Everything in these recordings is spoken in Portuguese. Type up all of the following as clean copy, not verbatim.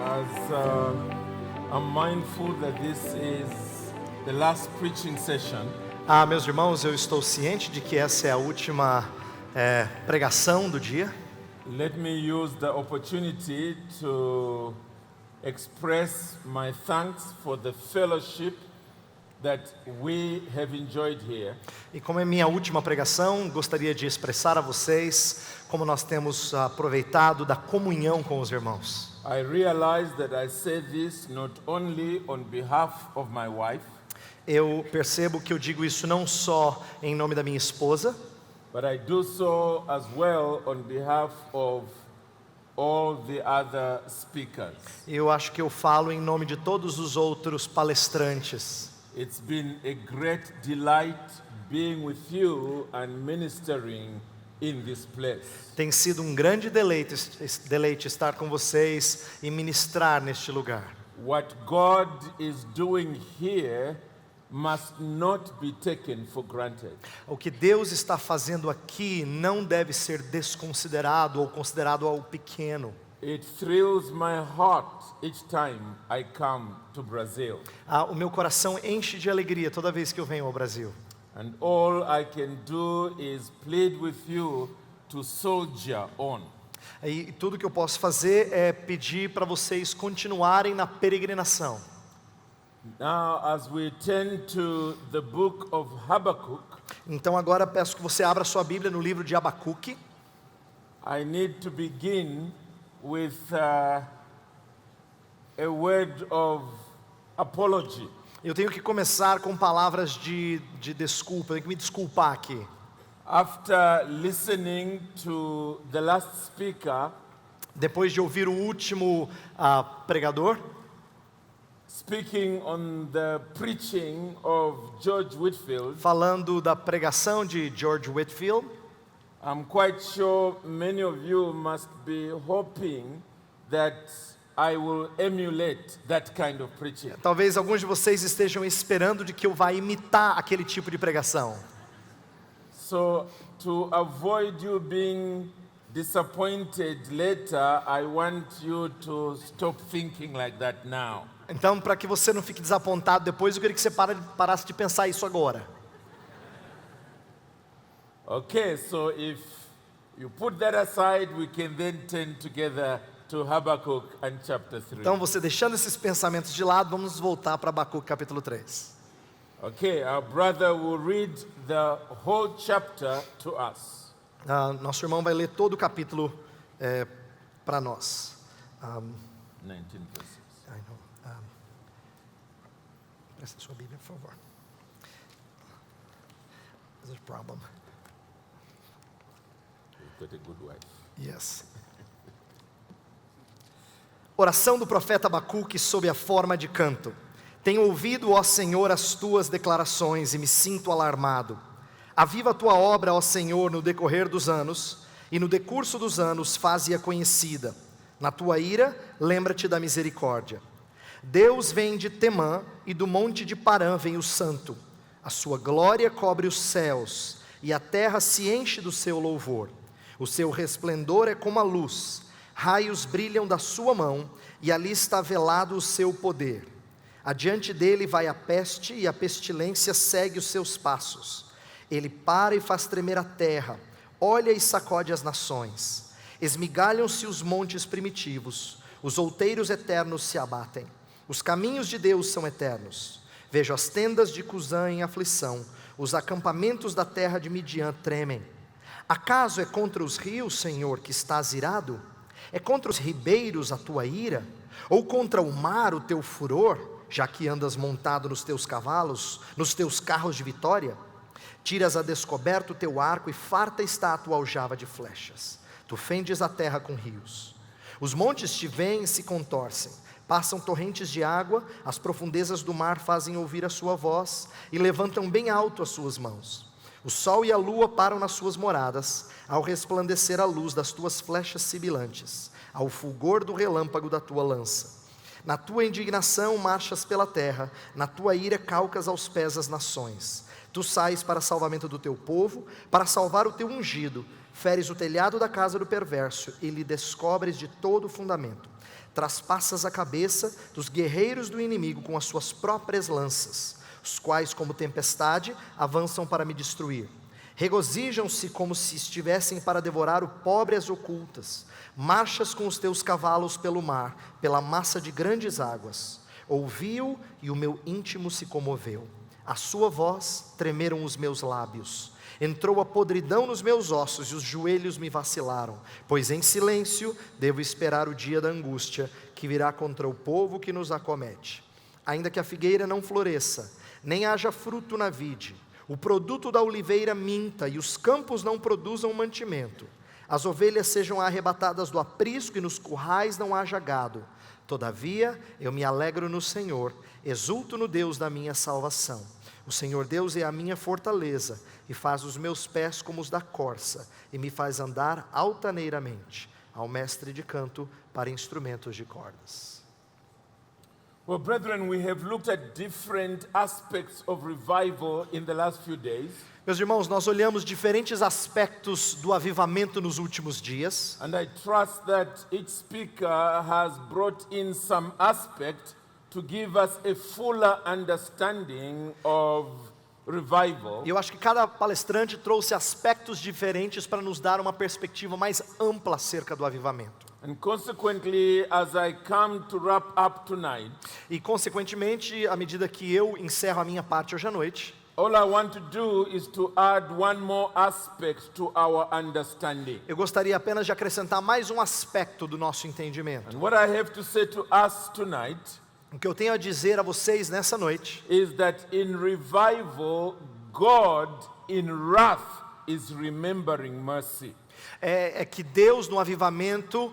As I'm mindful that this is the last preaching session, Meus irmãos, eu estou ciente de que essa é a última pregação do dia. let me use the opportunity to express my thanks for the fellowship that we have enjoyed here. E como é minha última pregação, gostaria de expressar a vocês como nós temos aproveitado da comunhão com os irmãos. I realize that I say this not only on behalf of my wife, Eu percebo que eu digo isso não só em nome da minha esposa, but I do so as well on behalf of all the other speakers. eu acho que eu falo em nome de todos os outros palestrantes. It's been a great delight being with you and ministering in this place. Tem sido um grande deleite estar com vocês e ministrar neste lugar. What God is doing here must not be taken for granted. O que Deus está fazendo aqui não deve ser desconsiderado ou considerado algo pequeno. It thrills my heart each time I come to Brazil. O meu coração enche de alegria toda vez que eu venho ao Brasil. And all I can do is plead with you to soldier on. E tudo que eu posso fazer é pedir para vocês continuarem na peregrinação. Now, as we turn to the book of Habakkuk, Então agora peço que você abra sua Bíblia no livro de Abacuque. I need to begin with a word of apology. Eu tenho que começar com palavras de desculpa, eu tenho que me desculpar aqui. After listening to the last speaker, Depois de ouvir o último pregador, speaking on the preaching of George Whitefield, falando da pregação de George Whitefield, I'm quite sure many of you must be hoping that I will emulate that kind of preaching. talvez alguns de vocês estejam esperando de que eu vá imitar aquele tipo de pregação. So, to avoid you being disappointed later, I want you to stop thinking like that now. Então, para que você não fique desapontado depois, eu queria que você parasse de pensar isso agora. Okay, so if you put that aside, we can then turn together to Habakkuk and chapter 3. Então, você deixando esses pensamentos de lado, vamos voltar para Abacuque capítulo 3. Okay, our brother will read the whole chapter to us. Nosso irmão vai ler todo o capítulo para nós. 19 verses. I know. Presta sua Bíblia, por favor. There's a problem. You've got a good wife. Yes. Oração do profeta Abacuque sob a forma de canto. Tenho ouvido, ó Senhor, as tuas declarações e me sinto alarmado. Aviva a tua obra, ó Senhor, no decorrer dos anos, e no decurso dos anos faze-a conhecida. Na tua ira, lembra-te da misericórdia. Deus vem de Temã e do monte de Parã vem o santo. A sua glória cobre os céus e a terra se enche do seu louvor. O seu resplendor é como a luz, raios brilham da sua mão e ali está velado o seu poder. Adiante dele vai a peste e a pestilência segue os seus passos. Ele para e faz tremer a terra, olha e sacode as nações. Esmigalham-se os montes primitivos, os outeiros eternos se abatem. Os caminhos de Deus são eternos. Vejo as tendas de Cusã em aflição, os acampamentos da terra de Midian tremem. Acaso é contra os rios, Senhor, que estás irado? É contra os ribeiros a tua ira? Ou contra o mar o teu furor? Já que andas montado nos teus cavalos, nos teus carros de vitória? Tiras a descoberto o teu arco e farta está a tua aljava de flechas. Tu fendes a terra com rios. Os montes te veem e se contorcem. Passam torrentes de água, as profundezas do mar fazem ouvir a sua voz e levantam bem alto as suas mãos. O sol e a lua param nas suas moradas, ao resplandecer a luz das tuas flechas sibilantes, ao fulgor do relâmpago da tua lança. Na tua indignação marchas pela terra, na tua ira calcas aos pés as nações. Tu sais para salvamento do teu povo, para salvar o teu ungido, feres o telhado da casa do perverso e lhe descobres de todo o fundamento. Traspassas a cabeça dos guerreiros do inimigo com as suas próprias lanças, os quais, como tempestade, avançam para me destruir. Regozijam-se como se estivessem para devorar o pobre às ocultas. Marchas com os teus cavalos pelo mar, pela massa de grandes águas. Ouvi-o e o meu íntimo se comoveu. A sua voz tremeram os meus lábios. Entrou a podridão nos meus ossos e os joelhos me vacilaram, pois em silêncio devo esperar o dia da angústia que virá contra o povo que nos acomete. Ainda que a figueira não floresça, nem haja fruto na vide, o produto da oliveira minta e os campos não produzam mantimento, as ovelhas sejam arrebatadas do aprisco e nos currais não haja gado, todavia eu me alegro no Senhor, exulto no Deus da minha salvação. O Senhor Deus é a minha fortaleza e faz os meus pés como os da corça e me faz andar altaneiramente. Ao mestre de canto para instrumentos de cordas. Well, brethren, we have looked at different aspects of revival in the last few days. Meus irmãos, nós olhamos diferentes aspectos do avivamento nos últimos dias. And I trust that each speaker has brought in some aspect to give us a fuller understanding of revival. E eu acho que cada palestrante trouxe aspectos diferentes para nos dar uma perspectiva mais ampla acerca do avivamento. And consequently, as I come to wrap up tonight, E consequentemente, à medida que eu encerro a minha parte hoje à noite, all I want to do is to add one more aspect to our understanding. eu gostaria apenas de acrescentar mais um aspecto do nosso entendimento. And what I have to say to us tonight O que eu tenho a dizer a vocês nessa noite is that in revival, God in wrath is remembering mercy. é que Deus no avivamento,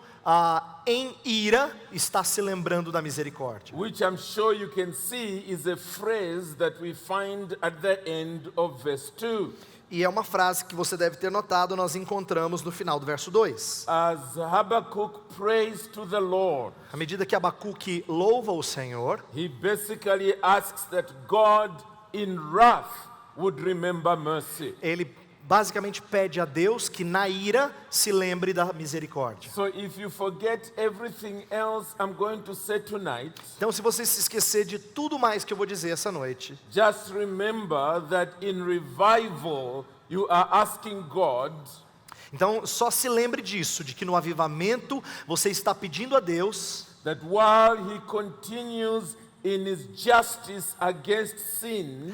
em ira, está se lembrando da misericórdia. Which I'm sure you can see is a phrase that we find at the end of verse 2. E é uma frase que você deve ter notado, nós encontramos no final do verso 2. As Habakkuk prays to the Lord, À medida que Abacuque louva o Senhor, he basically asks that God in wrath would remember mercy. ele basicamente pede a Deus que na ira se lembre da misericórdia. So if you forget everything else I'm going to say tonight, Então, se você se esquecer de tudo mais que eu vou dizer essa noite, just remember that in revival you are asking God então só se lembre disso, de que no avivamento você está pedindo a Deus that while he continues in his justice against sin,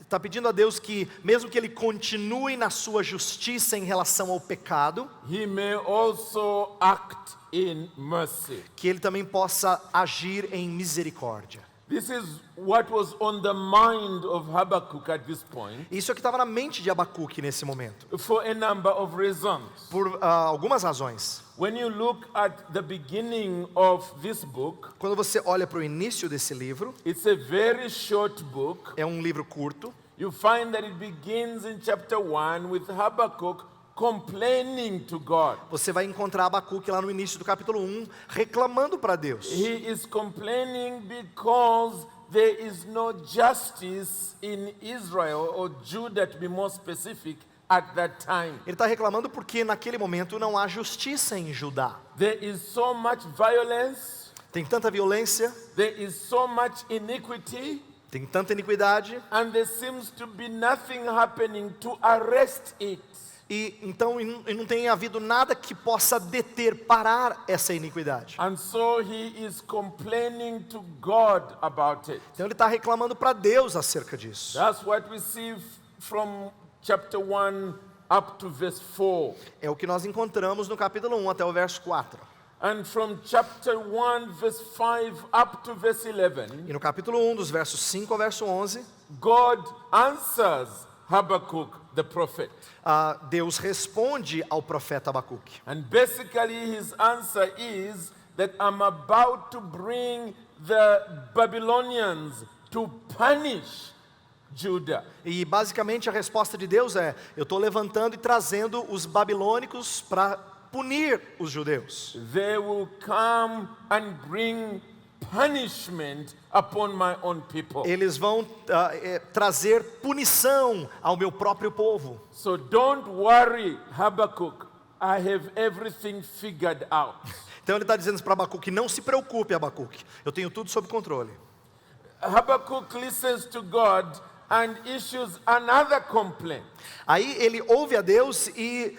está pedindo a Deus que, mesmo que Ele continue na sua justiça em relação ao pecado, he may also act in mercy. que Ele também possa agir em misericórdia. This is what was on the mind of Habakkuk at this point, Isso é o que estava na mente de Abacuque nesse momento, for a number of reasons. por algumas razões. When you look at the beginning of this book, Quando você olha para o início desse livro, it's a very short book. é um livro curto, You find that it begins in chapter 1 with Habakkuk complaining to God. você vai encontrar Abacuque lá no início do capítulo 1, reclamando para Deus. He is complaining because there is no justice in Israel, or Judah to be more specific, at that time. Ele está reclamando porque naquele momento não há justiça em Judá. There is so much violence, Tem tanta violência, there is so much iniquity, tem tanta iniquidade, and there seems to be nothing happening to arrest it. e então não tem havido nada que possa deter, parar essa iniquidade. And so he is complaining to God about it. Então ele está reclamando para Deus acerca disso. That's what we see from chapter 1 up to verse 4. É o que nós encontramos no capítulo 1 até o verso 4. And from chapter 1 verse 5 up to verse 11, E no capítulo 1, dos versos 5 ao verso 11, God answers Habakkuk the prophet. Deus responde ao profeta Abacuque. And basically his answer is that I'm about to bring the Babylonians to punish Judah. E basicamente a resposta de Deus é: eu estou levantando e trazendo os babilônicos para punir os judeus. They will come and bring punishment upon my own people. Eles vão trazer punição ao meu próprio povo. So don't worry, Habakkuk. I have everything figured out. Então ele está dizendo para Abacuque: não se preocupe, Abacuque, eu tenho tudo sob controle. Habakkuk listens to God and issues another complaint. Aí ele ouve a Deus e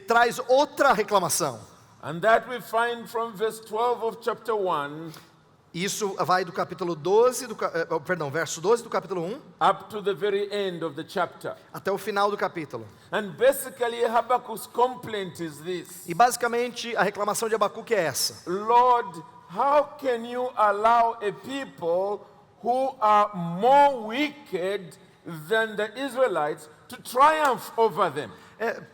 traz outra reclamação. And that we find from verse 12 of chapter 1 Isso vai do capítulo 12, verso 12 do capítulo 1, up to the very end of the chapter. até o final do capítulo. And basically Habakkuk's complaint is this: E basicamente a reclamação de Abacuque é essa: Lord, how can you allow a people who are more wicked than the Israelites to triumph over them?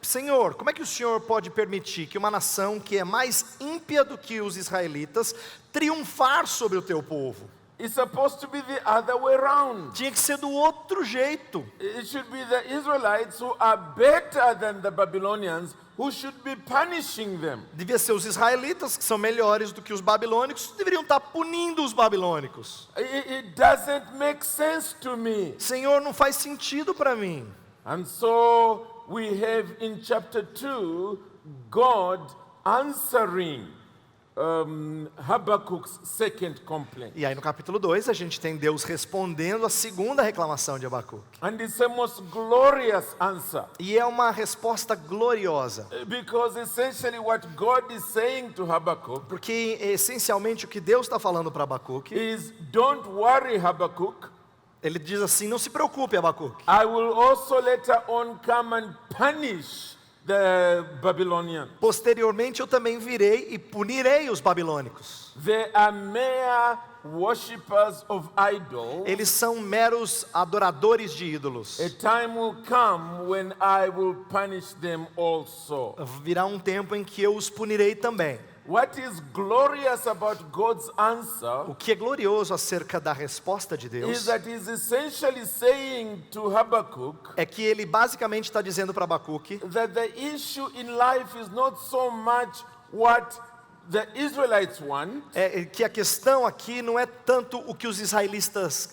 Senhor, como é que o Senhor pode permitir que uma nação que é mais ímpia do que os israelitas triunfar sobre o teu povo? It's supposed to be the other way around. Tinha que ser do outro jeito. It should be the Israelites who are better than the Babylonians who should be punishing them. Devia ser os israelitas, que são melhores do que os babilônicos, deveriam estar punindo os babilônicos. It doesn't make sense to me. Senhor, não faz sentido para mim. And so we have in chapter 2 God answering Habakkuk's second complaint. E aí no capítulo 2 a gente tem Deus respondendo a segunda reclamação de Abacuque. And it's a most glorious answer. E é uma resposta gloriosa. Because essentially what God is saying to Habakkuk Porque essencialmente o que Deus está falando para Abacuque, is, don't worry, Habakkuk. ele diz assim: não se preocupe, Abacuque. I will also later on come and punish the Babylonians. Posteriormente eu também virei e punirei os babilônicos. They are mere worshippers of idols. Eles são meros adoradores de ídolos. A time will come when I will punish them also. Virá um tempo em que eu os punirei também. What is glorious about God's answer O que é glorioso acerca da resposta de is Deus that he's essentially saying to Habakkuk é que ele basicamente está dizendo para Abacuque that the issue in life is not so much what the Israelites want, que a questão aqui não é tanto o que os israelitas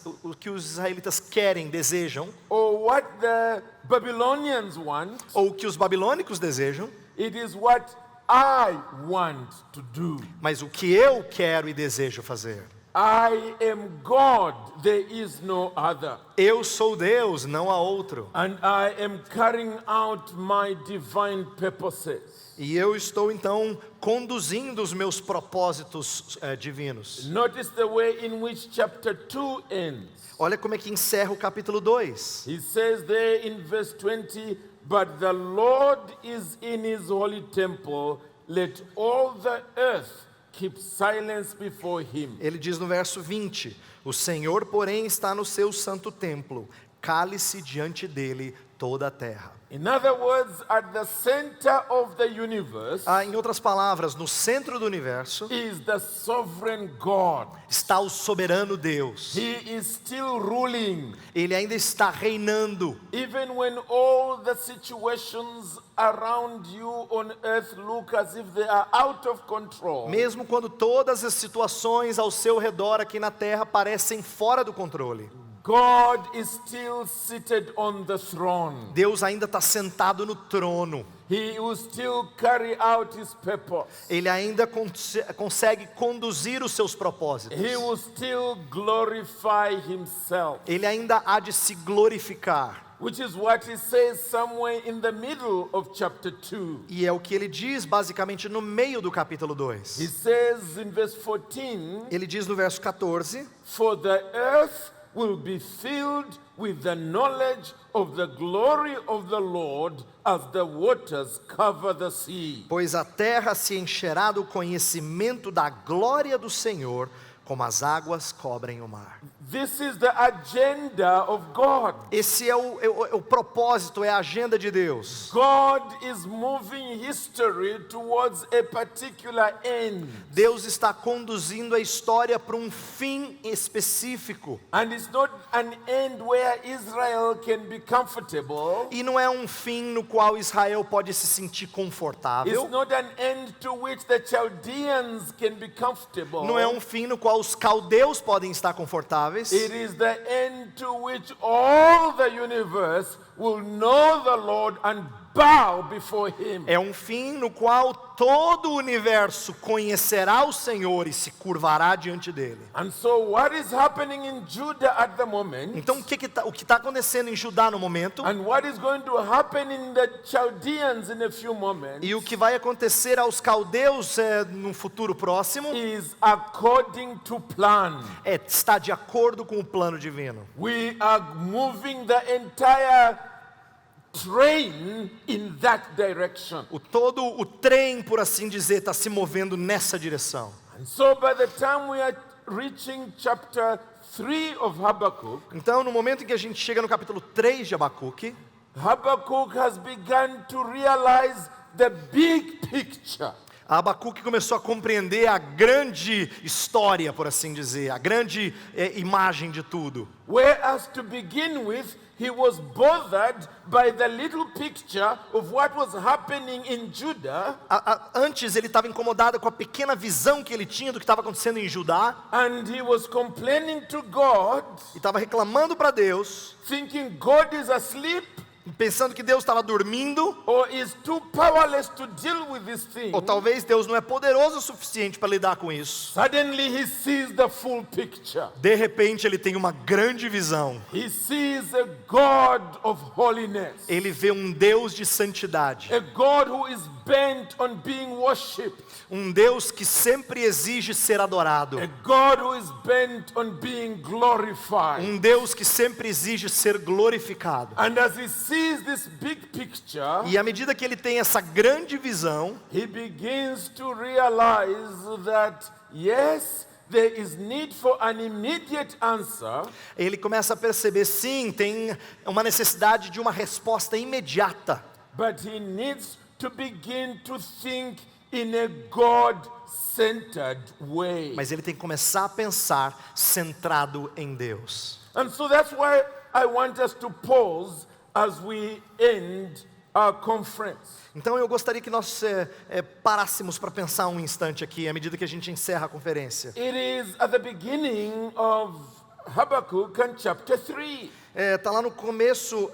querem, desejam, or what the Babylonians want. ou o que os babilônicos desejam, It is what I want to do. mas o que eu quero e desejo fazer. I am God, there is no other. Eu sou Deus, não há outro. And I am carrying out my divine purposes. E eu estou então conduzindo os meus propósitos divinos. Notice the way in which chapter 2 ends. Olha como é que encerra o capítulo 2. He says there in verse 20, but the Lord is in his holy temple, let all the earth keep silence before him. Ele diz no verso 20: o Senhor, porém, está no seu santo templo, cale-se diante dele toda a terra. In other words, at the center of the universe Em outras palavras, no centro do universo is the sovereign God. está o soberano Deus. He is still ruling. Ele ainda está reinando. Even when all the situations around you on earth look as if they are out of control, Mesmo quando todas as situações ao seu redor aqui na terra parecem fora do controle, God is still seated on the throne. Deus ainda está sentado no trono. He will still carry out his purpose. Ele ainda consegue conduzir os seus propósitos. He will still glorify himself. Ele ainda há de se glorificar. Which is what he says somewhere in the middle of chapter 2. E é o que ele diz basicamente no meio do capítulo He 2. says in verse 14, Ele diz no verso 14: for the earth will be filled with the knowledge of the glory of the Lord as the waters cover the sea. pois a terra se encherá do conhecimento da glória do Senhor, como as águas cobrem o mar. This is the agenda of God. Esse é o propósito, é a agenda de Deus. God is moving history towards a particular end. Deus está conduzindo a história para um fim específico. And it's not an end where Israel can be comfortable. E não é um fim no qual Israel pode se sentir confortável. It's not an end to which the Chaldeans can be comfortable. Não é um fim no qual os caldeus podem estar confortáveis. It is the end to which all the universe will know the Lord and bow before him. É um fim no qual todo o universo conhecerá o Senhor e se curvará diante dele. And so what is happening in Judah at the moment, Então o que está acontecendo em Judá no momento and what is going to happen in the Chaldeans in a few moments, e o que vai acontecer aos caldeus no futuro próximo is according to plan. está de acordo com o plano divino. We are moving the entire train in that direction. Todo o trem, por assim dizer, está se movendo nessa direção. And so by the time we are reaching chapter 3 of Habakkuk, Então, no momento em que a gente chega no capítulo 3 de Abacuque, Habakkuk has begun to realize the big picture. Abacuque começou a compreender a grande história, por assim dizer, a grande imagem de tudo. Whereas to begin with, he was bothered by the little picture of what was happening in Judah, Antes ele estava incomodado com a pequena visão que ele tinha do que estava acontecendo em Judá, and he was complaining to God, e estava reclamando para Deus, thinking God is asleep pensando que Deus estava dormindo, or is too powerless to deal with this thing. ou talvez Deus não é poderoso o suficiente para lidar com isso. Suddenly he sees the full picture. De repente ele tem uma grande visão. He sees a God of holiness, Ele vê um Deus de santidade, a God who is bent on being worshipped, um Deus que sempre exige ser adorado, a God who is bent on being glorified. um Deus que sempre exige ser glorificado. And as he sees this big picture, E à medida que ele tem essa grande visão, he begins to realize that yes, there is need for an immediate answer, ele começa a perceber, sim, tem uma necessidade de uma resposta imediata, but he needs to begin to think in a God-centered way. mas ele tem que começar a pensar centrado em Deus. And so that's why I want us to pause as we end our conference. Então eu gostaria que nós parássemos para pensar um instante aqui, à medida que a gente encerra a conferência. It is at the beginning of Habakkuk and chapter 3. Está lá no começo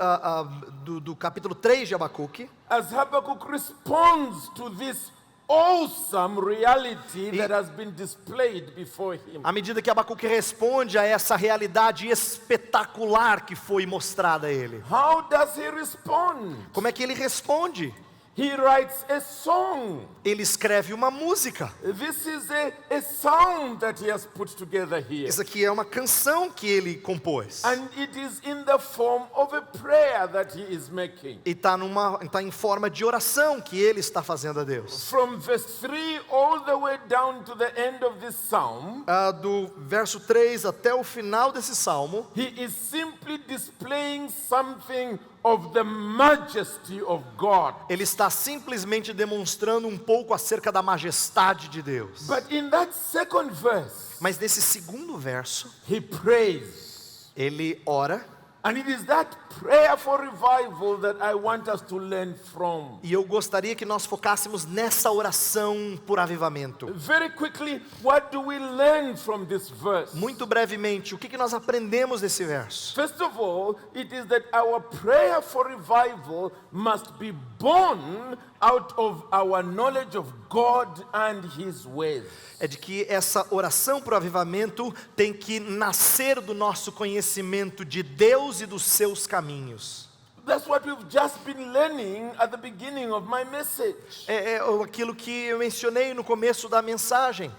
do capítulo 3 de Abacuque. As Habakkuk responds to this awesome reality that has been displayed before him. À medida que Abacuque responde a essa realidade espetacular que foi mostrada a ele. How does he respond? Como é que ele responde? He writes a song. Ele escreve uma música. This is a sound that he has put together here. Isso aqui é uma canção que ele compôs. And it is in the form of a prayer that he is making. E está em forma de oração que ele está fazendo a Deus. From verse 3 all the way down to the end of this psalm, Do verso 3 até o final desse salmo, he is simply displaying something of the majesty of God. ele está simplesmente demonstrando um pouco acerca da majestade de Deus. But in that second verse, Mas nesse segundo verso, he prays. ele ora. And it is that prayer for revival that I want us to learn from. E eu gostaria que nós focássemos nessa oração por avivamento. Very quickly, what do we learn from this verse? Muito brevemente, o que nós aprendemos desse verso? First of all, it is that our prayer for revival must be born out of our knowledge of God and His ways. É de que essa oração por avivamento tem que nascer do nosso conhecimento de Deus e dos seus caminhos. That's what we've just been learning at the beginning of my message. É aquilo que eu mencionei no começo da mensagem.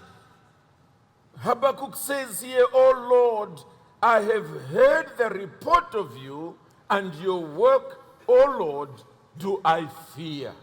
Habakkuk says here, "O Lord, I have heard the report of you, and your work, O Lord, do I fear."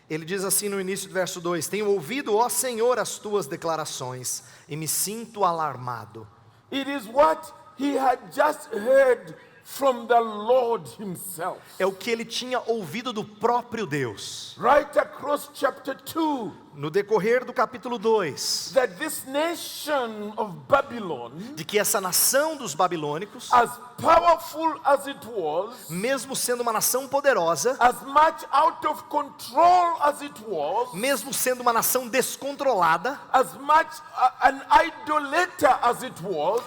Ele diz assim no início do verso 2: Tenho ouvido, ó Senhor, as tuas declarações, e me sinto alarmado. It is what he had just heard from the Lord himself. É o que ele tinha ouvido do próprio Deus. Right across chapter 2, No decorrer do capítulo 2, that this nation of Babylon, de que essa nação dos babilônicos, as powerful as it was, mesmo sendo uma nação poderosa, as much out of control as it was, mesmo sendo uma nação descontrolada, as much an idolater as it was,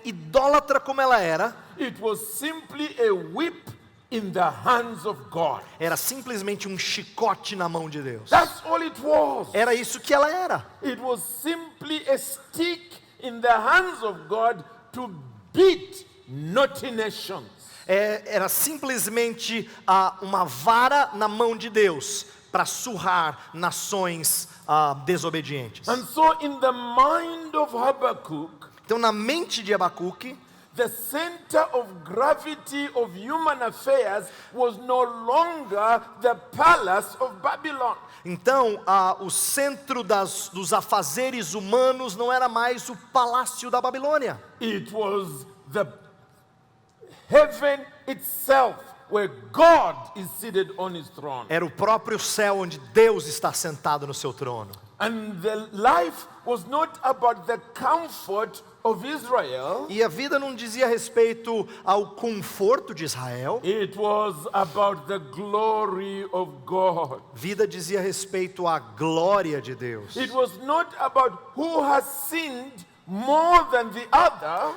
idólatra como ela era, it was simply a whip in the hands of God. Era simplesmente um chicote na mão de Deus. That's all it was. Era isso que ela era. It was simply a stick in the hands of God to beat naughty nations. Era simplesmente uma vara na mão de Deus para surrar nações desobedientes. And so in the mind of Habakkuk, Então, na mente de Abacuque, the center of gravity of human affairs was no longer the palace of Babylon. então o centro dos afazeres humanos não era mais o palácio da Babilônia. It was the heaven itself, where God is seated on his throne. Era o próprio céu onde Deus está sentado no seu trono. And the life was not about the comfort of Israel. E a vida não dizia respeito ao conforto de Israel. It was about the glory of God. Vida dizia respeito à glória de Deus. It was not about who has sinned more than the other,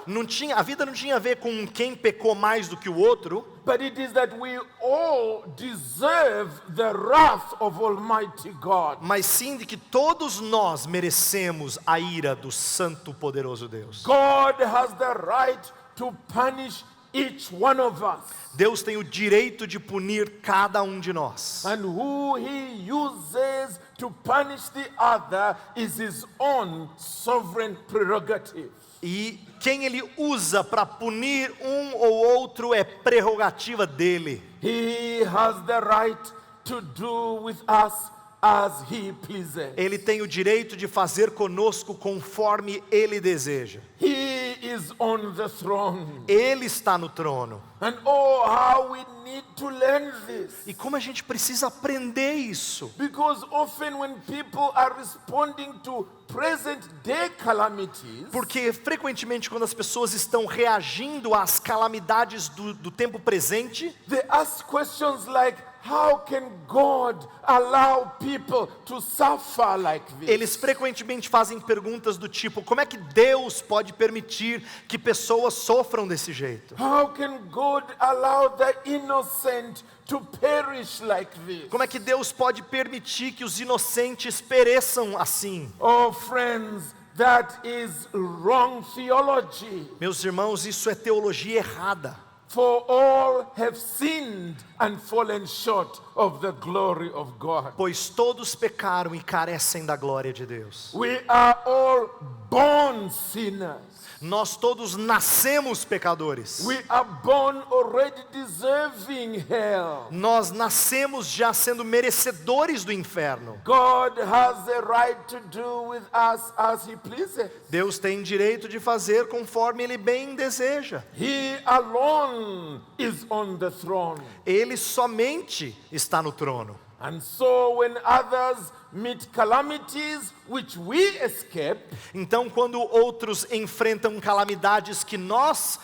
A vida não tinha a ver com quem pecou mais do que o outro, but it is that we all deserve the wrath of Almighty God. mas sim de que todos nós merecemos a ira do Santo Poderoso Deus. God has the right to punish each one of us. Deus tem o direito de punir cada um de nós. And who he uses to punish the other is his own sovereign prerogative. E quem ele usa para punir um ou outro é prerrogativa dele. He has the right to do with us as he pleases. Ele tem o direito de fazer conosco conforme ele deseja. He is on the throne. Ele está no trono. And oh, how we need to learn this. E como a gente precisa aprender isso? Because often when people are responding to present day calamities, Porque frequentemente quando as pessoas estão reagindo às calamidades do tempo presente, they ask questions like, how can God allow people to suffer like this? eles frequentemente fazem perguntas do tipo: como é que Deus pode permitir que pessoas sofram desse jeito? How can God allow the innocent to perish like this? Como é que Deus pode permitir que os inocentes pereçam assim? Oh friends, that is wrong theology. Meus irmãos, isso é teologia errada. For all have sinned and fallen short of the glory of God. Pois todos pecaram e carecem da glória de Deus. We are all born sinners. Nós todos nascemos pecadores. We are born already deserving hell. Nós nascemos já sendo merecedores do inferno. God has the right to do with us as he pleases. Deus tem direito de fazer conforme Ele bem deseja. He alone is on the throne. Ele somente está no trono. And so when others meet calamities which we escape, Então, quando outros enfrentam calamidades que nós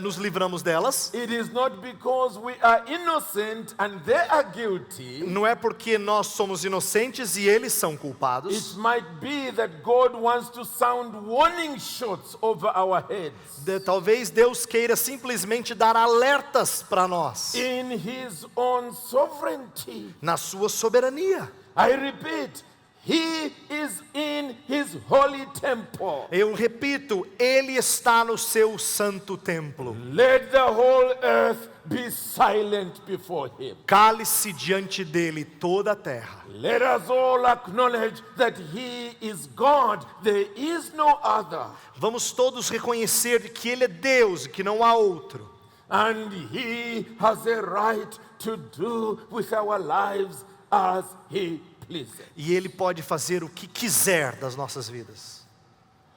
nos livramos delas, it is not because we are innocent and they are guilty. não é porque nós somos inocentes e eles são culpados. It might be that God wants to sound warning shots over our heads. Talvez Deus queira simplesmente dar alertas para nós, In his own sovereignty. na sua soberania. I repeat, he is in his holy temple. Eu repito, Ele está no seu santo templo. Let the whole earth be silent before him. Cale-se diante dele toda a terra. Let us all acknowledge that he is God, there is no other. Vamos todos reconhecer que Ele é Deus e que não há outro. And he has a right to do with our lives as he pleases. E Ele pode fazer o que quiser das nossas vidas.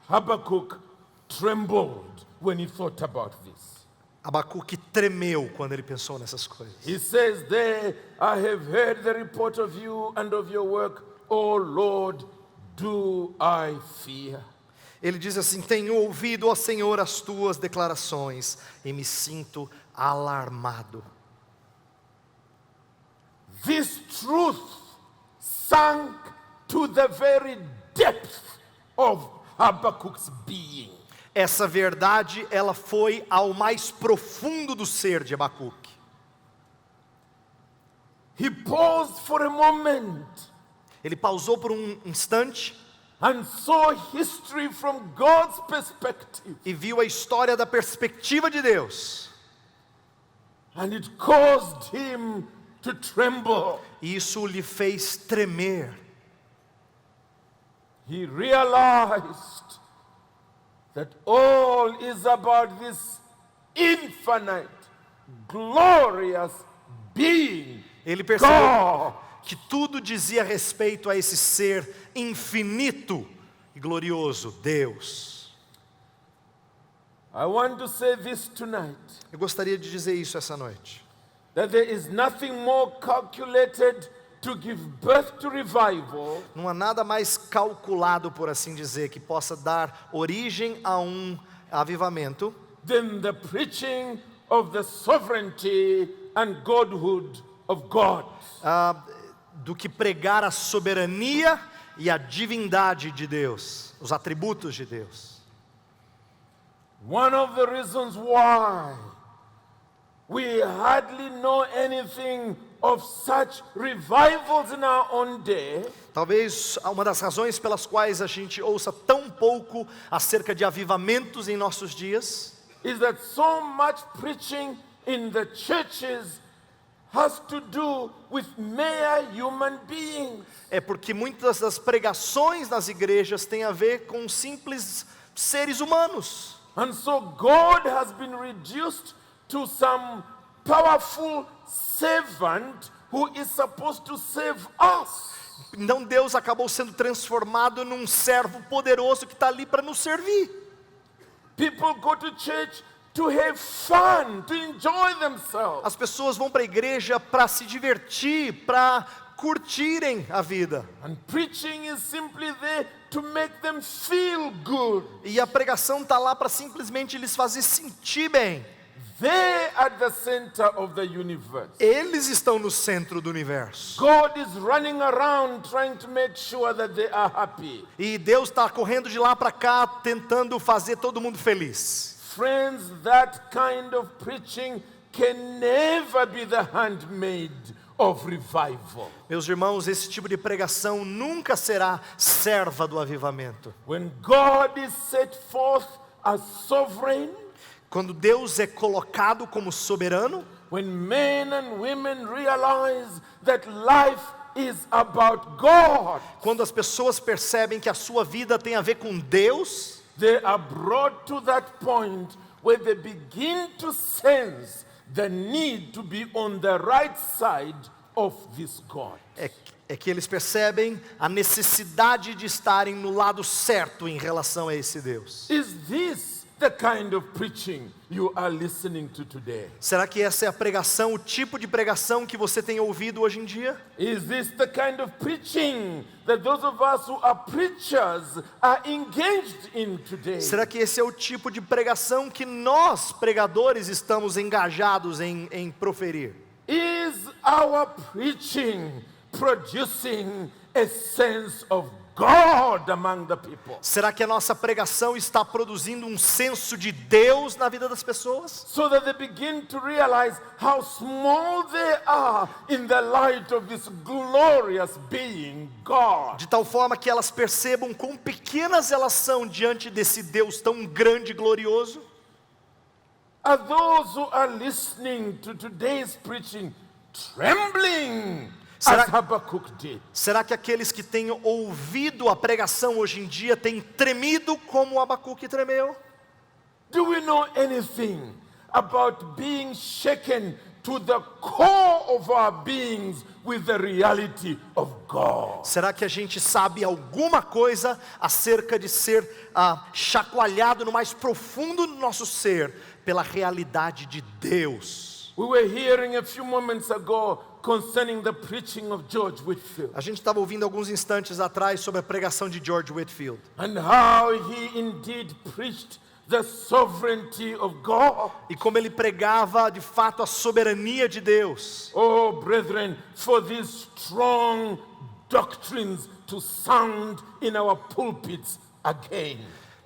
Habakkuk trembled when he thought about this. Abacuque tremeu quando ele pensou nessas coisas. He says there, I have heard the report of you and of your work, O Lord, do I fear? Ele diz assim: tenho ouvido, ó Senhor, as tuas declarações e me sinto alarmado. This truth sank to the very depth of Habakkuk's being. Essa verdade, ela foi ao mais profundo do ser de Abacuque. he paused for a moment Ele pausou por um instante and saw history from God's perspective. e viu a história da perspectiva de Deus. And it caused him to tremble. E isso lhe fez tremer. He realized that all is about this infinite, glorious being, Ele percebeu God. que tudo dizia respeito a esse ser infinito e glorioso, Deus. I want to say this tonight, Eu gostaria de dizer isso essa noite. that there is nothing more calculated to give birth to revival Não há nada mais calculado, por assim dizer, que possa dar origem a um avivamento than the preaching of the sovereignty and godhood of God. do que pregar a soberania e a divindade de Deus, os atributos de Deus. One of the reasons why we hardly know anything of such revivals in our own day Talvez uma das razões pelas quais a gente ouça tão pouco acerca de avivamentos em nossos dias is that so much preaching in the churches has to do with mere human beings. é porque muitas das pregações nas igrejas têm a ver com simples seres humanos. And so God has been reduced to some powerful servant who is supposed to save us. Então Deus acabou sendo transformado num servo poderoso que está ali para nos servir. People go to church to have fun, to enjoy themselves. As pessoas vão para a igreja para se divertir, para curtirem a vida. And preaching is simply there to make them feel good. E a pregação está lá para simplesmente lhes fazer sentir bem. They are the center of the universe. Eles estão no centro do universo. God is running around trying to make sure that they are happy. E Deus está correndo de lá para cá, tentando fazer todo mundo feliz. Friends, that kind of preaching can never be the handmaid of revival. Meus irmãos, esse tipo de pregação nunca será serva do avivamento. When God is set forth as sovereign, Quando Deus é colocado como soberano, when men and women realize that life is about God, quando as pessoas percebem que a sua vida tem a ver com Deus, they are brought to that point where they begin to sense the need to be on the right side of this God. é que eles percebem a necessidade de estarem no lado certo em relação a esse Deus. Is this the kind of preaching you are listening to today? Será que essa é a pregação, o tipo de pregação que você tem ouvido hoje em dia? Is this the kind of preaching that those of us who are preachers are engaged in today? Será que esse é o tipo de pregação que nós, pregadores, estamos engajados em proferir? Is our preaching producing a sense of God among the people? Será que a nossa pregação está produzindo um senso de Deus na vida das pessoas? So that they begin to realize how small they are in the light of this glorious being, God. De tal forma que elas percebam quão pequenas elas são diante desse Deus tão grande e glorioso? Are those who are listening to today's preaching trembling Será- as Habakkuk did? Será que aqueles que têm ouvido a pregação hoje em dia têm tremido como Abacuque tremeu? Do we know anything about being shaken to the core of our beings with the reality of God? Será que a gente sabe alguma coisa acerca de ser chacoalhado no mais profundo do nosso ser pela realidade de Deus? We were hearing a few moments ago concerning the preaching of George Whitefield A gente estava ouvindo alguns instantes atrás sobre a pregação de George Whitefield and how he indeed preached the sovereignty of God. e como ele pregava de fato a soberania de Deus. Oh, brethren, for these strong doctrines to sound in our pulpits again.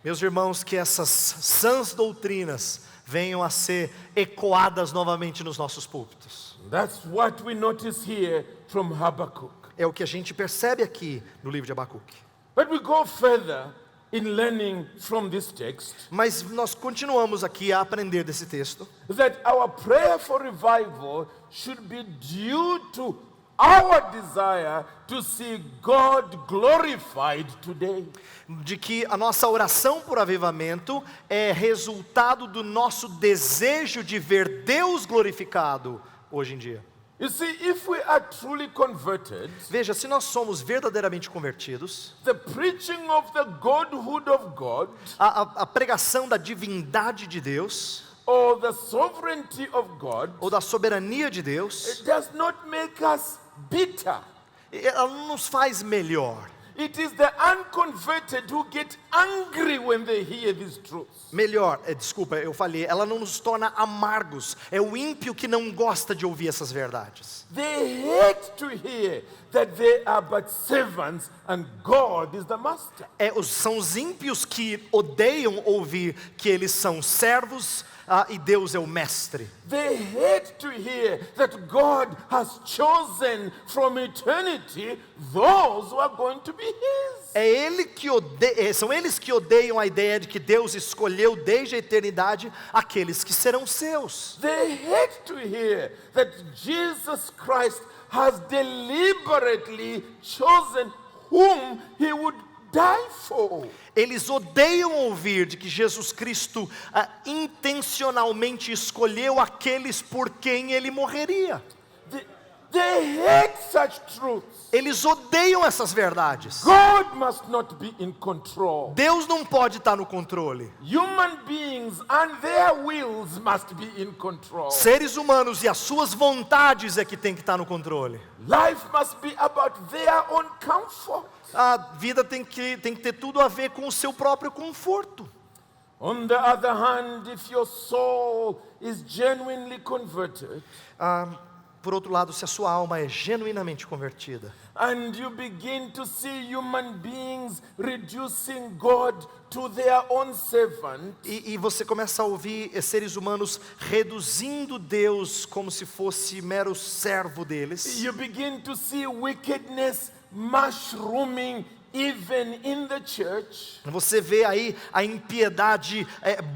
Meus irmãos, que essas sãs doutrinas venham a ser ecoadas novamente nos nossos púlpitos. That's what we notice here from Habakkuk. É o que a gente percebe aqui no livro de Abacuque. But we go further in learning from this text Mas nós continuamos aqui a aprender desse texto, that our prayer for revival should be due to our desire to see God glorified today. de que a nossa oração por avivamento é resultado do nosso desejo de ver Deus glorificado hoje em dia. You see, if we are truly converted, Veja, se nós somos verdadeiramente convertidos, the preaching of the godhood of God a pregação da divindade de Deus, or the sovereignty of God, ou da soberania de Deus, it does not make us bitter. ela não nos faz melhor. It is the unconverted who get angry when they hear these truths. Melhor, desculpa, eu falei, ela não nos torna amargos. É o ímpio que não gosta de ouvir essas verdades. They hate to hear that they are but servants and God is the master. São os ímpios que odeiam ouvir que eles são servos e Deus é o mestre. They hate to hear that God has chosen from eternity those who are going to be His. São eles que odeiam a ideia de que Deus escolheu desde a eternidade aqueles que serão seus. They hate to hear that Jesus Christ has deliberately chosen whom He would die for. Eles odeiam ouvir de que Jesus Cristo intencionalmente escolheu aqueles por quem Ele morreria. They hate such truths. Eles odeiam essas verdades. God must not be in control. Deus não pode estar no controle. Human beings and their wills must be in control. Seres humanos e as suas vontades é que tem que estar no controle. Life must be about their own comfort. A vida tem que ter tudo a ver com o seu próprio conforto. On the other hand, if your soul is genuinely converted, por outro lado, se a sua alma é genuinamente convertida, and you begin to see human beings reducing God to their own servant, e você começa a ouvir seres humanos reduzindo Deus como se fosse mero servo deles, you begin to see wickedness mushrooming even in the church, você vê aí a impiedade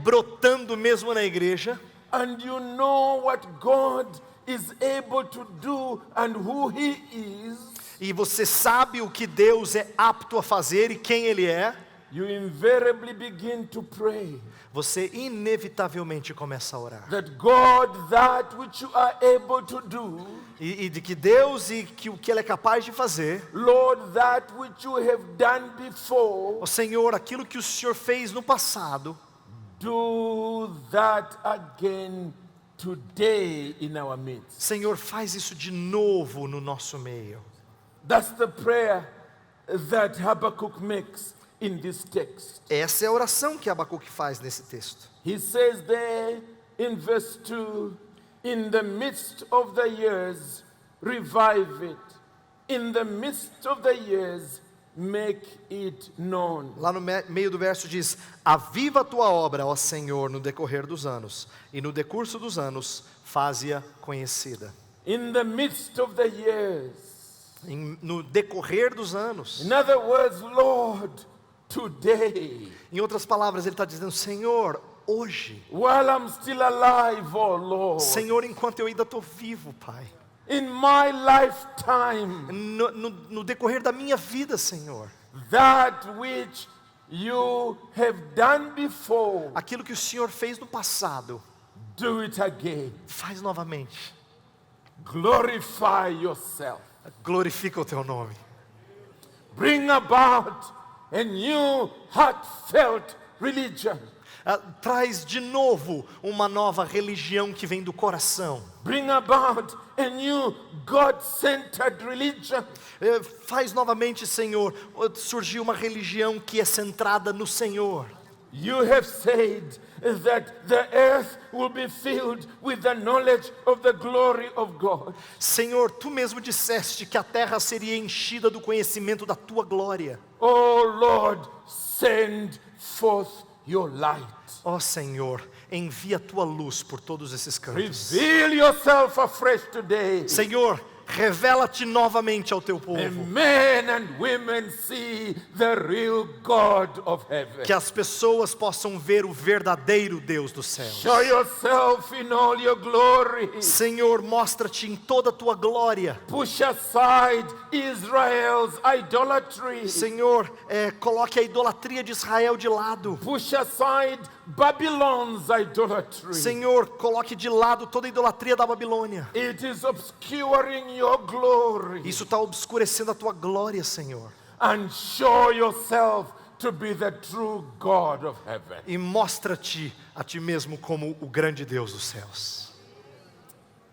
brotando mesmo na igreja, and you know what God is able to do and who He is, e você sabe o que Deus é apto a fazer e quem Ele é, you invariably begin to pray você inevitavelmente começa a orar. that God, that which you are able to do, E de que Deus e que o que Ele é capaz de fazer, Lord, that which you have done before, ó Senhor, aquilo que o Senhor fez no passado, do that again today in our midst. Senhor, faz isso de novo no nosso meio. That's the prayer that Habakkuk makes in this text. Essa é a oração que Abacuque faz nesse texto. He says there in verse 2, in the midst of the years, revive it. In the midst of the years, make it known. Lá no meio do verso diz: aviva a tua obra, ó Senhor, no decorrer dos anos, e no decurso dos anos, faze-a conhecida. In the midst of the years. No decorrer dos anos. In other words, Lord, today. Em outras palavras, ele está dizendo: Senhor, hoje. While I'm still alive, oh Lord. Senhor, enquanto eu ainda estou vivo, Pai. In my lifetime. No decorrer da minha vida, Senhor. That which you have done before. Aquilo que o Senhor fez no passado. Do it again. Faz novamente. Glorify yourself. Glorifica o teu nome. Bring about a new heartfelt religion. Traz de novo uma nova religião que vem do coração. Bring about a new God-centered religion. Faz novamente, Senhor, surgir uma religião que é centrada no Senhor. You have said that the earth will be filled with the knowledge of the glory of God. Senhor, tu mesmo disseste que a terra seria enchida do conhecimento da tua glória. Oh Lord, send forth your light. Ó Senhor, envia a tua luz por todos esses cantos. Reveal yourself afresh today. Senhor, revela-te novamente ao teu And povo. men and women see the real God of heaven. Que as pessoas possam ver o verdadeiro Deus dos céus. Show yourself in all your glory. Senhor, mostra-te em toda a tua glória. Push aside Israel's idolatry. Senhor, coloque a idolatria de Israel de lado. Push aside Babylon's idolatry. Senhor, coloque de lado toda a idolatria da Babilônia. It is obscuring your glory. Isso está obscurecendo a tua glória, Senhor. And show yourself to be the true God of heaven. E mostra-te a ti mesmo como o grande Deus dos céus.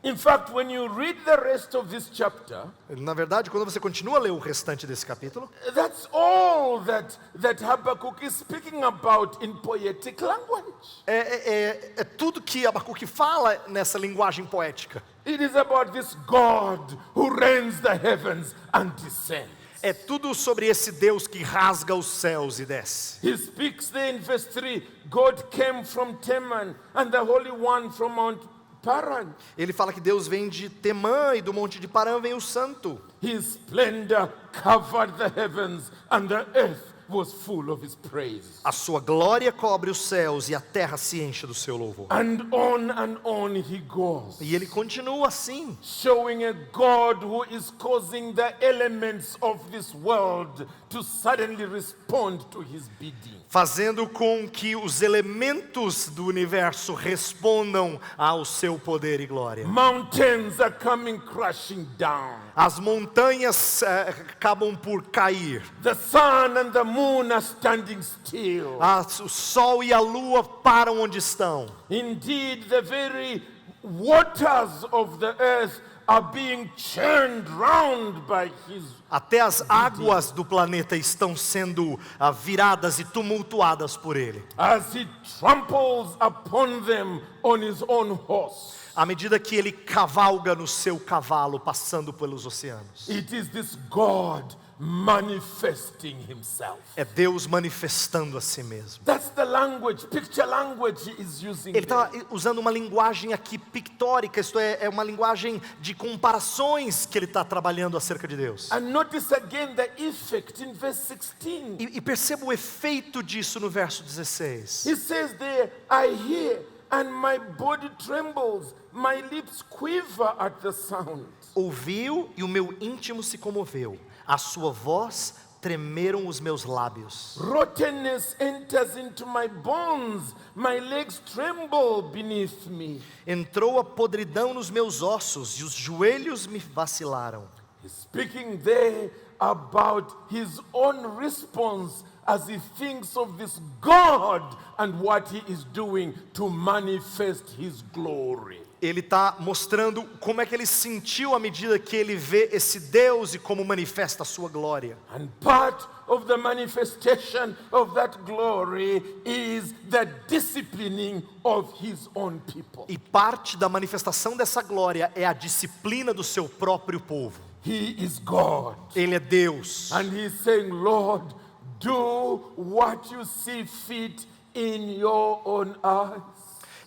In fact, when you read the rest of this chapter, Na verdade, quando você continua a ler o restante desse capítulo, that's all that Habakkuk is speaking about in poetic language. é tudo que Abacuque fala nessa linguagem poética. It is about this God who rends the heavens and descends. É tudo sobre esse Deus que rasga os céus e desce. He speaks there in verse 3, God came from Teman and the Holy One from Mount Paran. Ele fala que Deus vem de Temã e do monte de Parã vem o santo. His splendor covered the heavens and the earth was full of his praise. A sua glória cobre os céus e a terra se enche do seu louvor. And on he goes, E ele continua assim, showing a God who is causing the elements of this world to suddenly respond to his bidding. fazendo com que os elementos do universo respondam ao seu poder e glória. Mountains are coming crashing down. As montanhas acabam por cair. The sun and the moon are standing still. O sol e a lua param onde estão. Indeed, the very waters of the earth are being churned round by his. Até as águas do planeta estão sendo viradas e tumultuadas por ele. As he tramples upon them on his own horse. À medida que ele cavalga no seu cavalo, passando pelos oceanos. It is this God manifesting himself. É Deus manifestando a si mesmo. That's the language, picture language he is using. Ele está there. usando uma linguagem aqui pictórica, isto é uma linguagem de comparações que ele está trabalhando acerca de Deus. And notice again the effect in verse 16. E perceba o efeito disso no verso 16. He says there, I hear and my body trembles, my lips quiver at the sound. Ouviu e o meu íntimo se comoveu, a sua voz tremeram os meus lábios. Rottenness enters into my bones, my legs tremble beneath me. Entrou a podridão nos meus ossos e os joelhos me vacilaram. He's speaking there about his own response as he thinks of this God and what he is doing to manifest his glory. Ele está mostrando como é que ele sentiu à medida que ele vê esse Deus e como manifesta a sua glória. And part of the manifestation of that glory is the disciplining of his own people. E parte da manifestação dessa glória é a disciplina do seu próprio povo. He is God. Ele é Deus. And he's saying, Lord, do what you see fit in your own eyes.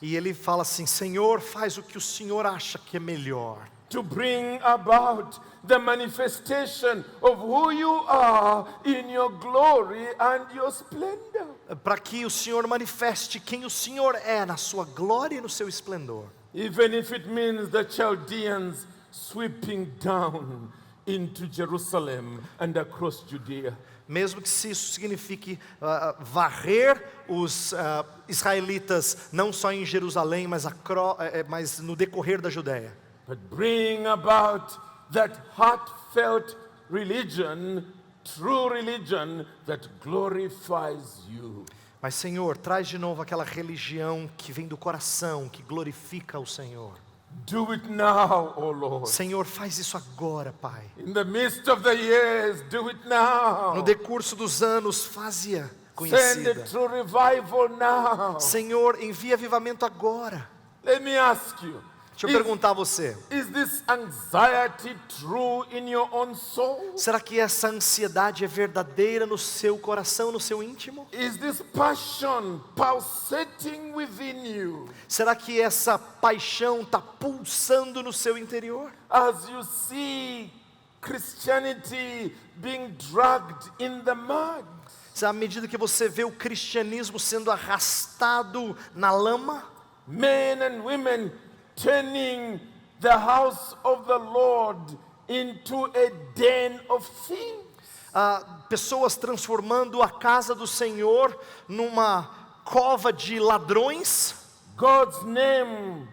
E ele fala assim, Senhor, faz o que o Senhor acha que é melhor. To bring about the manifestation of who you are in your glory and your splendor. Para que o Senhor manifeste quem o Senhor é na sua glória e no seu esplendor. Even if it means the Chaldeans sweeping down into Jerusalem and across Judea. Mesmo que se isso signifique varrer os israelitas não só em Jerusalém, mas no decorrer da Judéia. But bring about that heartfelt religion, true religion that glorifies you. Mas Senhor, traz de novo aquela religião que vem do coração, que glorifica o Senhor. Do it now, O Lord. Senhor, faz isso agora, Pai. In the midst of the years, do it now. No decurso dos anos, faze-a Send conhecida. it to revival now. Senhor, envia avivamento agora. Let me ask you, Deixa eu perguntar a você. Is this anxiety true in your own soul? Será que essa ansiedade é verdadeira no seu coração, no seu íntimo? Is this passion pulsating within you? Será que essa paixão está pulsando no seu interior? As you see Christianity being dragged in the mud. À medida que você vê o cristianismo sendo arrastado na lama, Men and women turning the house of the Lord into a den of thieves. pessoas transformando a casa do Senhor numa cova de ladrões, God's name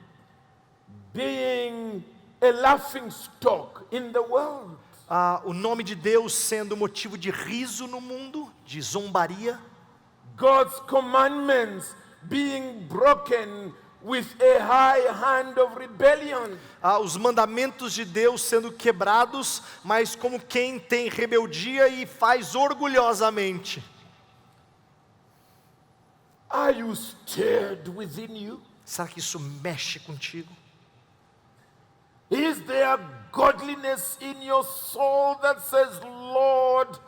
being a laughing stock in the world. o nome de Deus sendo motivo de riso no mundo, de zombaria, God's commandments being broken with a high hand of rebellion. os mandamentos de Deus sendo quebrados, mas como quem tem rebeldia e faz orgulhosamente. Are you stirred within you? Será que isso mexe contigo? Is there godliness in your soul that says, Lord,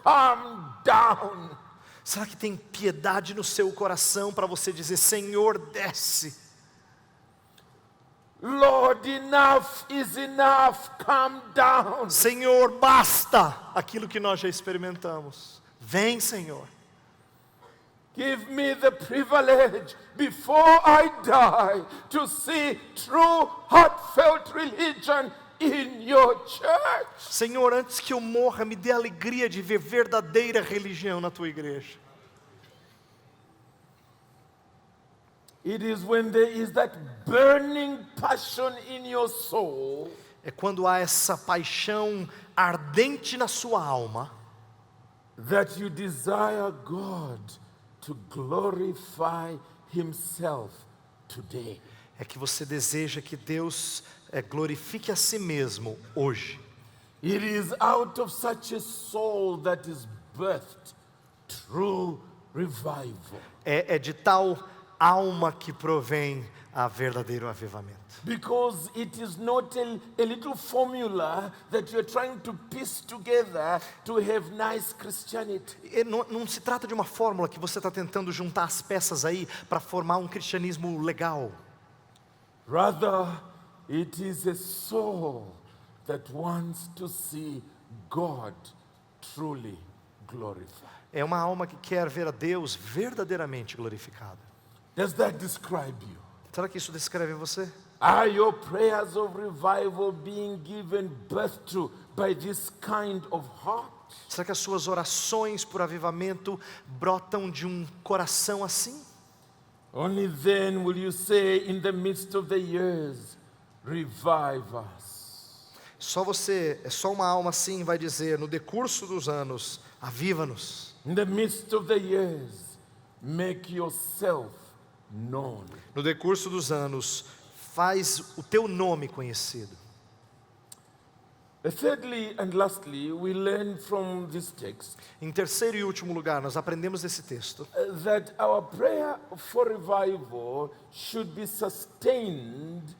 calm down? Será que tem piedade no seu coração para você dizer, Senhor, desce? Lord, enough is enough, calm down. Senhor, basta aquilo que nós já experimentamos. Vem, Senhor. Give me the privilege before I die to see true heartfelt religion in your church. Senhor, antes que eu morra, me dê a alegria de ver verdadeira religião na tua igreja. It is when there is that burning passion in your soul É quando há essa paixão ardente na sua alma, that you desire God to glorify Himself today. é que você deseja que Deus glorifique a si mesmo hoje. It is out of such a soul that is birthed true revival. É de tal alma que provém a verdadeiro avivamento. Because it is not a little formula that you're trying to piece together to have nice Christianity. E não se trata de uma fórmula que você está tentando juntar as peças aí para formar um cristianismo legal. Rather, it is a soul that wants to see God truly glorified. É uma alma que quer ver a Deus verdadeiramente glorificado. Does that describe you? Será que isso descreve você? Are your prayers of revival being given birth to by this kind of heart? Será que as suas orações por avivamento brotam de um coração assim? Only then will you say in the midst of the years, revive us. Só uma alma assim vai dizer no decurso dos anos, aviva-nos. In the midst of the years, make yourself known. No decurso dos anos, faz o teu nome conhecido. Thirdly and lastly, we learn from this text Em terceiro e último lugar, nós aprendemos desse texto that our prayer for revival should be sustained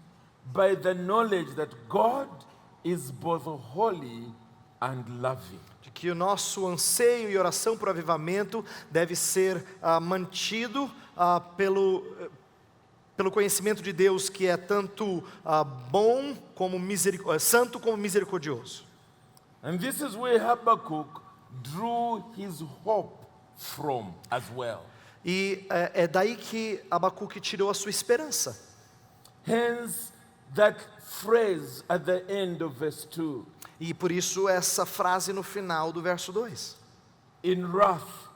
by the knowledge that God is both holy and loving. de que o nosso anseio e oração por avivamento deve ser mantido pelo conhecimento de Deus, que é tanto bom como santo como misericordioso. And this is where Habakkuk drew his hope from as well. E é daí que Abacuque tirou a sua esperança. Hence that phrase at the end of verse 2. E por isso essa frase no final do verso 2. In wrath,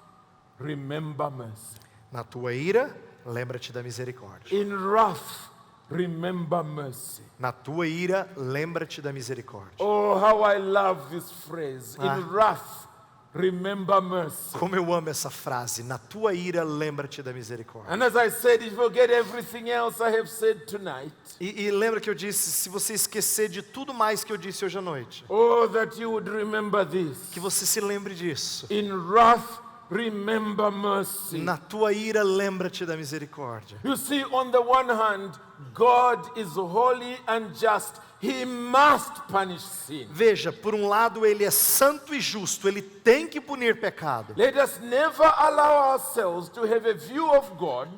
remember mercy. Na tua ira, lembra-te da misericórdia. In wrath, remember mercy. Na tua ira, lembra-te da misericórdia. Oh, how I love this phrase. In wrath, remember mercy. Como eu amo essa frase. Na tua ira, lembra-te da misericórdia. And as I said, if you forget everything else I have said tonight, E lembra que eu disse, se você esquecer de tudo mais que eu disse hoje à noite, oh, that you would remember this. que você se lembre disso. In wrath, remember mercy. Na tua ira, lembra-te da misericórdia. You see, on the one hand, God is holy and just. He must punish sin. Veja, por um lado ele é santo e justo, ele tem que punir pecado. Let us never allow ourselves to have a view of God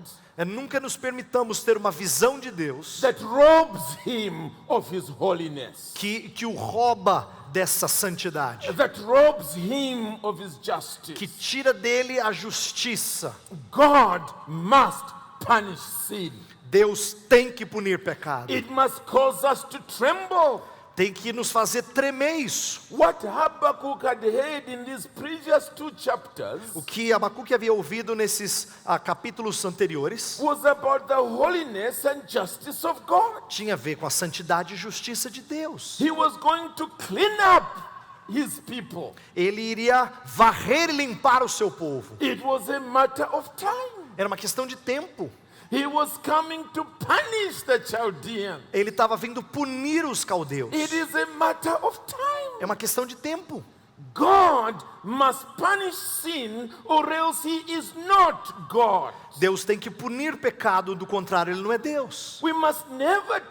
Nunca nos permitamos ter uma visão de Deus that robs him of his holiness, que o rouba dessa santidade, that robs him of his que justice. tira dele a justiça. God must punish sin. Deus tem que punir pecado. It must cause us to tremble. Tem que nos fazer tremer isso. What Habakkuk had heard in these previous two chapters O que Abacuque havia ouvido nesses capítulos anteriores was about the holiness and justice of God. tinha a ver com a santidade e justiça de Deus. He was going to clean up his people. Ele iria varrer e limpar o seu povo. It was a matter of time. Era uma questão de tempo. He was coming to punish the Chaldeans. Ele estava vindo punir os caldeus. It is a matter of time. É uma questão de tempo. God must punish sin or else he is not God. Deus tem que punir pecado, do contrário ele não é Deus. We must never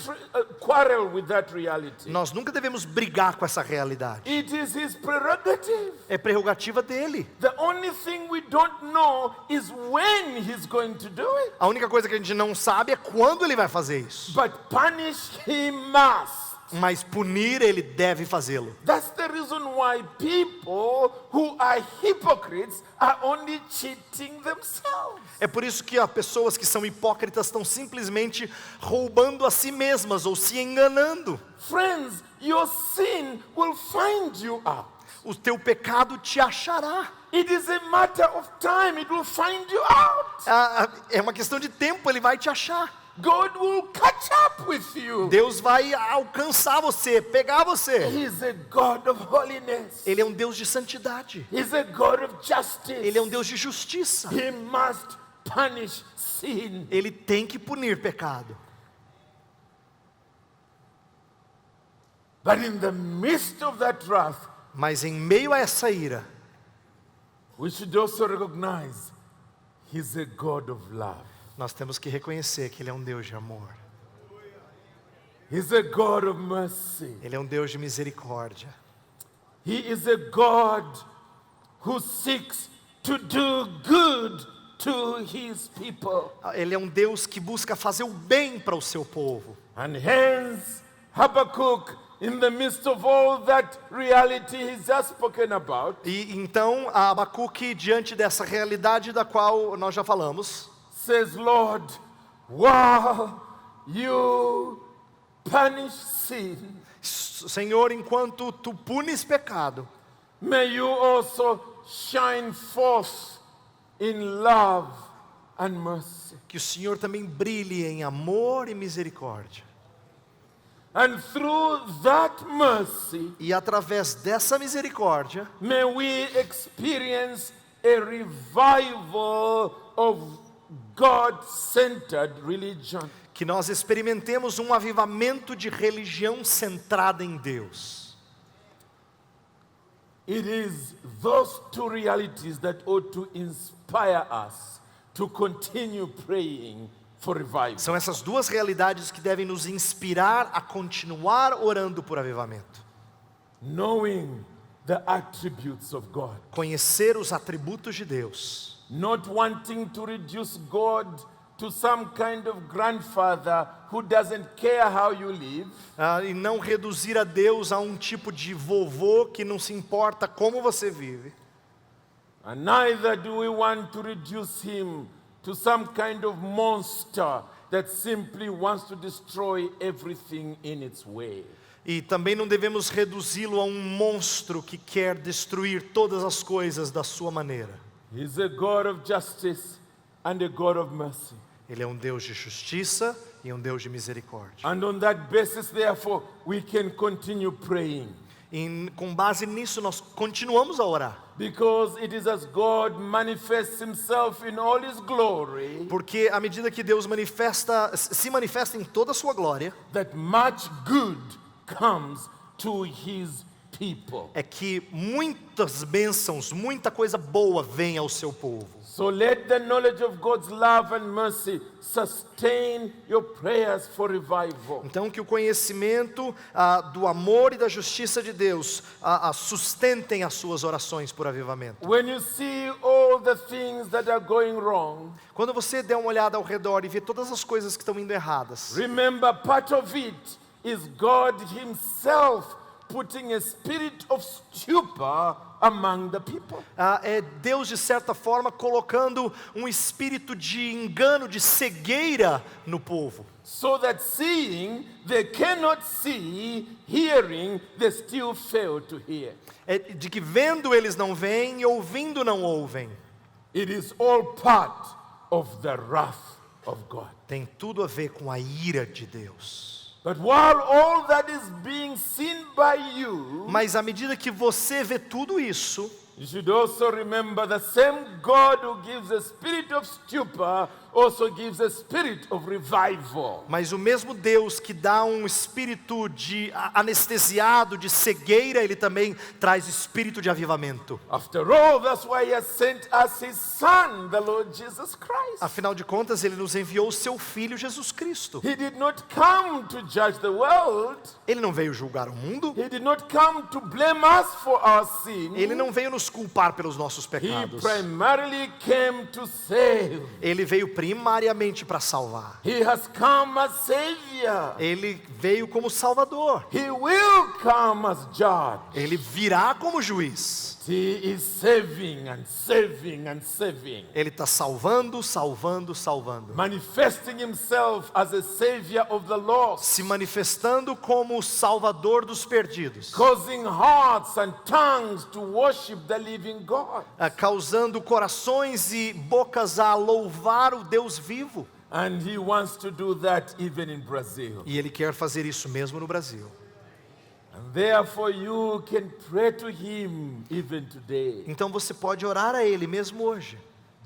quarrel with that reality. Nós nunca devemos brigar com essa realidade. It is his prerogative. É prerrogativa dele. The only thing we don't know is when he's going to do it. A única coisa que a gente não sabe é quando ele vai fazer isso. But punish he must. Mas punir ele deve fazê-lo. That's the reason why people who are hypocrites are only cheating themselves. É por isso que as pessoas que são hipócritas estão simplesmente roubando a si mesmas ou se enganando. Friends, your sin will find you out. O teu pecado te achará. It is a matter of time, it will find you out. É uma questão de tempo, ele vai te achar. God will catch up with you. Deus vai alcançar você, pegar você. He's a God of holiness. Ele é um Deus de santidade. He's a God of justice. Ele é um Deus de justiça. He must punish sin. Ele tem que punir pecado. But in the midst of that wrath, Mas em meio a essa ira, we should also recognize He's a God of love. nós temos que reconhecer que Ele é um Deus de amor. He's a God of mercy. Ele é um Deus de misericórdia. He is a God who seeks to do good to His people. Ele é um Deus que busca fazer o bem para o seu povo. And hence, Habakkuk, in the midst of all that reality he's just spoken about, E então Abacuque, diante dessa realidade da qual nós já falamos, says, Lord, while you punish sin, Senhor, enquanto tu punes pecado, may you also shine forth in love and mercy. que o Senhor também brilhe em amor e misericórdia. And through that mercy, E através dessa misericórdia, may we experience a revival of God-centered religion. que nós experimentemos um avivamento de religião centrada em Deus. It is those two realities that ought to inspire us to continue praying for revival. São essas duas realidades que devem nos inspirar a continuar orando por avivamento. Knowing the attributes of God. Conhecer os atributos de Deus. Not wanting to reduce God to some kind of grandfather who doesn't care how you live. E não reduzir a Deus a um tipo de vovô que não se importa como você vive. And neither do we want to reduce him to some kind of monster that simply wants to destroy everything in its way. E também não devemos reduzi-lo a um monstro que quer destruir todas as coisas da sua maneira. He's a God of justice and a God of mercy. Ele é um Deus de justiça e um Deus de misericórdia. And on that basis, therefore, we can continue praying. E com base nisso nós continuamos a orar. Because it is as God manifests himself in all his glory Porque à medida que Deus se manifesta em toda a sua glória, that much good comes to his people. é que muitas bênçãos, muita coisa boa vem ao seu povo. So let the knowledge of God's love and mercy sustain your prayers for revival. Então que o conhecimento do amor e da justiça de Deus sustentem as suas orações por avivamento. When you see all the things that are going wrong, Quando você der uma olhada ao redor e vê todas as coisas que estão indo erradas, remember part of it is God Himself putting a spirit of stupor among the people. é Deus de certa forma colocando um espírito de engano, de cegueira no povo. So that seeing, they cannot see, hearing, they still fail to hear. É de que vendo eles não veem e ouvindo não ouvem. It is all part of the wrath of God. Tem tudo a ver com a ira de Deus. But while all that is being seen by you, Mas à medida que você vê tudo isso, you should also remember the same God who gives a spirit of stupor also gives a spirit of revival. mas o mesmo Deus que dá um espírito de anestesiado, de cegueira, Ele também traz espírito de avivamento. After all, that's why He has sent us His Son, the Lord Jesus Christ. Afinal de contas, Ele nos enviou o Seu Filho Jesus Cristo. He did not come to judge the world. Ele não veio julgar o mundo, He did not come to blame us for our sin. Ele não veio nos culpar pelos nossos He pecados. primarily came to save. Ele veio primariamente para salvar. He has come as Savior. Ele veio como Salvador. He will come as Judge. Ele virá como juiz. He is saving and saving and saving. Ele está salvando, salvando, salvando. Manifesting Himself as a Savior of the lost. Se manifestando como o Salvador dos perdidos. Causing hearts and tongues to worship the living God. Causando corações e bocas a louvar o Deus vivo. And He wants to do that even in Brazil. E Ele quer fazer isso mesmo no Brasil. And therefore you can pray to Him even today. Então você pode orar a Ele mesmo hoje.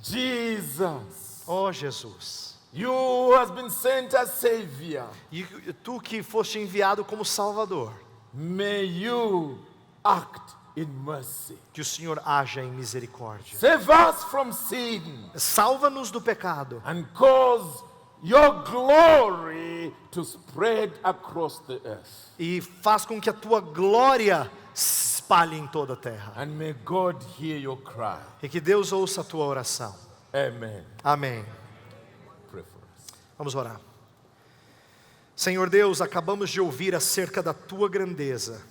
Jesus, Oh Jesus. You who has been sent as Savior, E tu que foste enviado como Salvador, may you act in mercy. que o Senhor haja em misericórdia. Save us from sin Salva-nos do pecado and cause your glory to spread across the earth. e faz com que a tua glória se espalhe em toda a terra. And may God hear your cry. E que Deus ouça a tua oração. Amen. Amém. Pray for us. Vamos orar. Senhor Deus, acabamos de ouvir acerca da tua grandeza.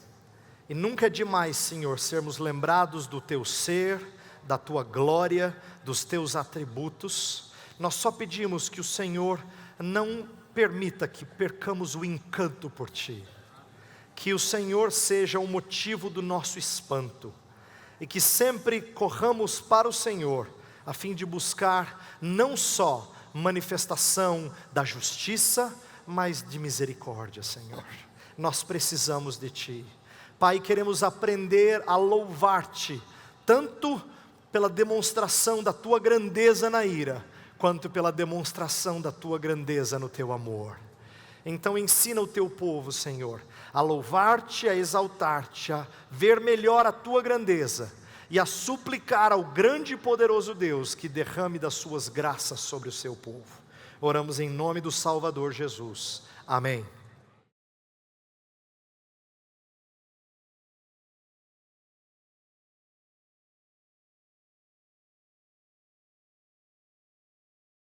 E nunca é demais, Senhor, sermos lembrados do teu ser, da tua glória, dos teus atributos. Nós só pedimos que o Senhor não permita que percamos o encanto por ti. Que o Senhor seja o motivo do nosso espanto. E que sempre corramos para o Senhor, a fim de buscar não só manifestação da justiça, mas de misericórdia, Senhor. Nós precisamos de ti. Pai, queremos aprender a louvar-te, tanto pela demonstração da tua grandeza na ira, quanto pela demonstração da tua grandeza no teu amor. Então ensina o teu povo, Senhor, a louvar-te, a exaltar-te, a ver melhor a tua grandeza e a suplicar ao grande e poderoso Deus que derrame das suas graças sobre o seu povo. Oramos em nome do Salvador Jesus. Amém.